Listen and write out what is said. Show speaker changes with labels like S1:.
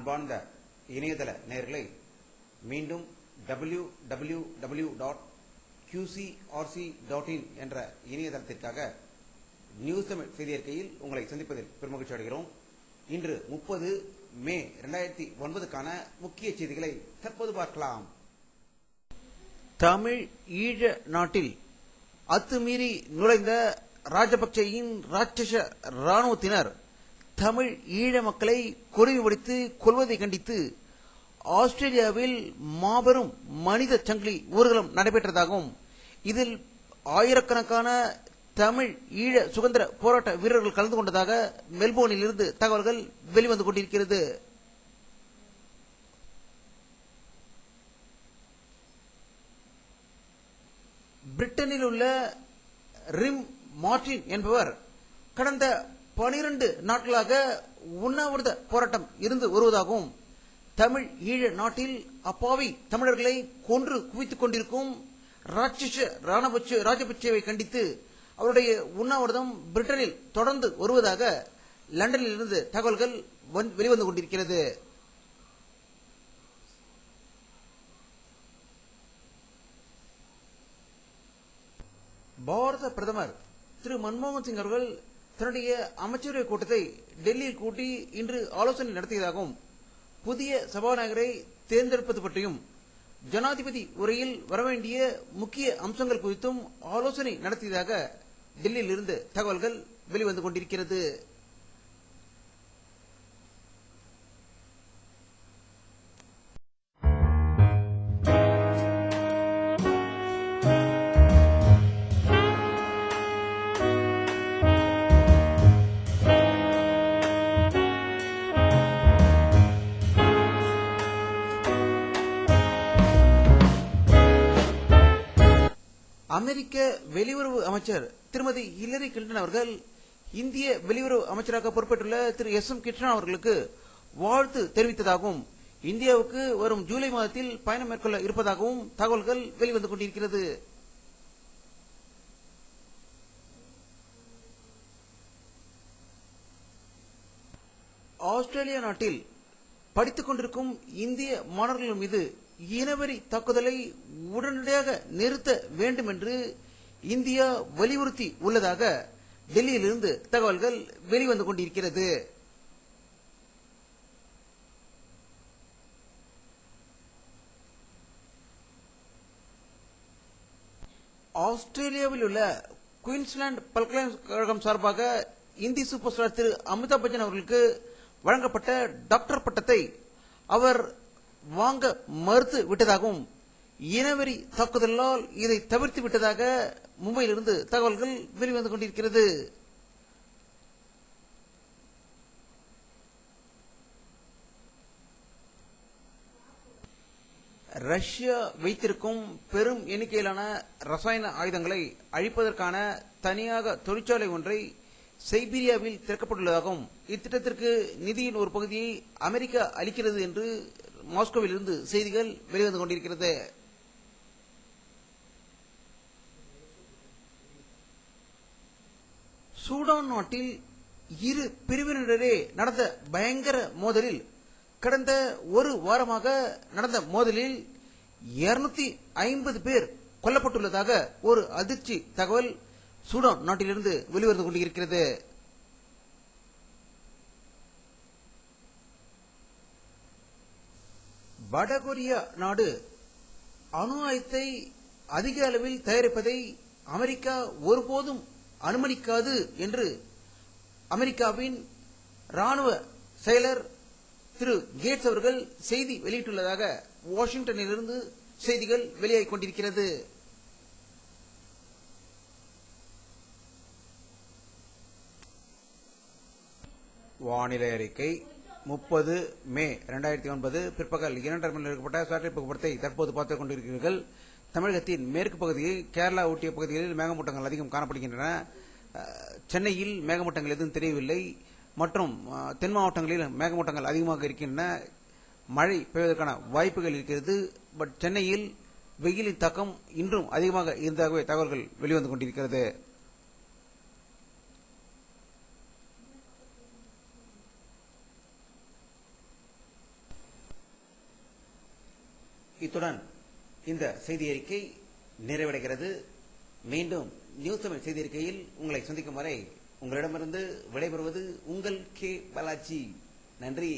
S1: அன்பார்ந்த இணையதள நேயர்களை மீண்டும் www.qcrc.in என்ற இணையதளத்திற்காக நியூஸ் தமிழ் செய்தியறிக்கையில் உங்களை சந்திப்பதில் பெருமகிழ்ச்சி அடைகிறோம். இன்று 30 மே 2009க்கான முக்கிய செய்திகளை தற்போது பார்க்கலாம். தமிழ் ஈழ நாட்டில் அத்துமீறி நுழைந்த ராஜபக்சேயின் ராட்சச இராணுவத்தினர் தமிழ் ஈழ மக்களை கொடுமைப்படுத்தி கொல்வதை கண்டித்து ஆஸ்திரேலியாவில் மாபெரும் மனித சங்கிலி ஊர்வலம் நடைபெற்றதாகவும் இதில் ஆயிரக்கணக்கான தமிழ் ஈழ சுதந்திர போராட்ட வீரர்கள் கலந்து கொண்டதாக மெல்போர்னில் இருந்து தகவல்கள் வெளிவந்து கொண்டிருக்கிறது. பிரிட்டனில் உள்ள ரிம் மார்டின் என்பவர் கடந்த 12 நாட்களாக உண்ணாவிரத போராட்டம் இருந்து வருவதாகவும் தமிழ் ஈழ நாட்டில் அப்பாவி தமிழர்களை கொன்று குவித்துக் கொண்டிருக்கும் ராட்சச ராஜபக்சேவை கண்டித்து அவருடைய உண்ணாவிரதம் பிரிட்டனில் தொடர்ந்து வருவதாக லண்டனில் இருந்து தகவல்கள் வெளிவந்து கொண்டிருக்கிறது. பாரத பிரதமர் திரு மன்மோகன் சிங் அவர்கள் தன்னுடைய அமைச்சரவை கூட்டத்தை டெல்லியில் கூட்டி இன்று ஆலோசனை நடத்தியதாகவும் புதிய சபாநாயகரை தேர்ந்தெடுப்பது பற்றியும் ஜனாதிபதி உரையில் வரவேண்டிய முக்கிய அம்சங்கள் குறித்தும் ஆலோசனை நடத்தியதாக டெல்லியில் இருந்து தகவல்கள் வெளிவந்து கொண்டிருக்கிறது. அமெரிக்க வெளியுறவு அமைச்சர் திருமதி ஹில்லரி கிளின்டன் அவர்கள் இந்திய வெளியுறவு அமைச்சராக பொறுப்பேற்றுள்ள திரு எஸ்.எம். கிருஷ்ணா அவர்களுக்கு வாழ்த்து தெரிவித்ததாகவும் இந்தியாவுக்கு வரும் ஜூலை மாதத்தில் பயணம் மேற்கொள்ள இருப்பதாகவும் தகவல்கள் வெளிவந்து கொண்டிருக்கிறது. ஆஸ்திரேலியா நாட்டில் படித்துக் கொண்டிருக்கும் இந்திய மாணவர்கள் மீது இனவெறி தாக்குதலை உடனடியாக நிறுத்த வேண்டும் என்று இந்தியா வலியுறுத்தி உள்ளதாக டெல்லியிலிருந்து தகவல்கள் வெளிவந்து கொண்டிருக்கிறது. ஆஸ்திரேலியாவில் உள்ள குயின்ஸ்லாந்து பல்கலைக்கழகம் சார்பாக இந்தி சூப்பர் ஸ்டார் திரு அமிதாப் பச்சன் அவர்களுக்கு வழங்கப்பட்ட டாக்டர் பட்டத்தை அவர் வாங்க மறுத்து விட்டதாகவும் இனவெறி தாக்குதலால் இதை தவிர்த்து விட்டதாக மும்பையிலிருந்து தகவல்கள் வெளிவந்து கொண்டிருக்கிறது. ரஷ்யா வைத்திருக்கும் பெரும் எண்ணிக்கையிலான ரசாயன ஆயுதங்களை அழிப்பதற்கான தனியாக தொழிற்சாலை ஒன்றை சைபீரியாவில் திறக்கப்பட்டுள்ளதாகவும் இத்திட்டத்திற்கு நிதியின் ஒரு பகுதியை அமெரிக்கா அளிக்கிறது என்று மாஸ்கோவில் இருந்து செய்திகள் வெளிவந்து கொண்டிருக்கிறது. சூடான் நாட்டில் இரு பிரிவினரிடையே நடந்த பயங்கர மோதலில் கடந்த ஒரு வாரமாக நடந்த மோதலில் 250 பேர் கொல்லப்பட்டுள்ளதாக ஒரு அதிர்ச்சி தகவல் சூடான் நாட்டிலிருந்து வெளிவந்து கொண்டிருக்கிறது. வடகொரியா நாடு அணு ஆயுதத்தை அதிக அளவில் தயாரிப்பதை அமெரிக்கா ஒருபோதும் அனுமதிக்காது என்று அமெரிக்காவின் ராணுவ செயலர் திரு கேட்ஸ் அவர்கள் செய்தி வெளியிட்டுள்ளதாக வாஷிங்டனிலிருந்து செய்திகள் வெளியாகிக் கொண்டிருக்கிறது. வானிலை அறிக்கை 30 மே 2009 பிற்பகல் 2:30 மணி எடுக்கப்பட்ட சேட்டலைட் புகைப்படத்தை தற்போது பார்த்துக் கொண்டிருக்கிறீர்கள். தமிழகத்தின் மேற்கு பகுதியில் கேரளா ஒட்டிய பகுதிகளில் மேகமூட்டங்கள் அதிகம் காணப்படுகின்றன. சென்னையில் மேகமூட்டங்கள் எதுவும் தெரியவில்லை. மற்றும் தென் மாவட்டங்களில் மேகமூட்டங்கள் அதிகமாக இருக்கின்றன. மழை பெய்வதற்கான வாய்ப்புகள் இருக்கிறது. பட் சென்னையில் வெயிலின் தாக்கம் இன்றும் அதிகமாக இருந்ததாகவே தகவல்கள் வெளிவந்து கொண்டிருக்கிறது. இத்துடன் இந்த செய்தி அறிக்கை நிறைவடைகிறது. மீண்டும் நியூஸ் தமிழ் செய்தி அறிக்கையில் உங்களை சந்திக்கும் வரை உங்களிடமிருந்து விடைபெறுவது உங்கள் கே பாலாஜி. நன்றி.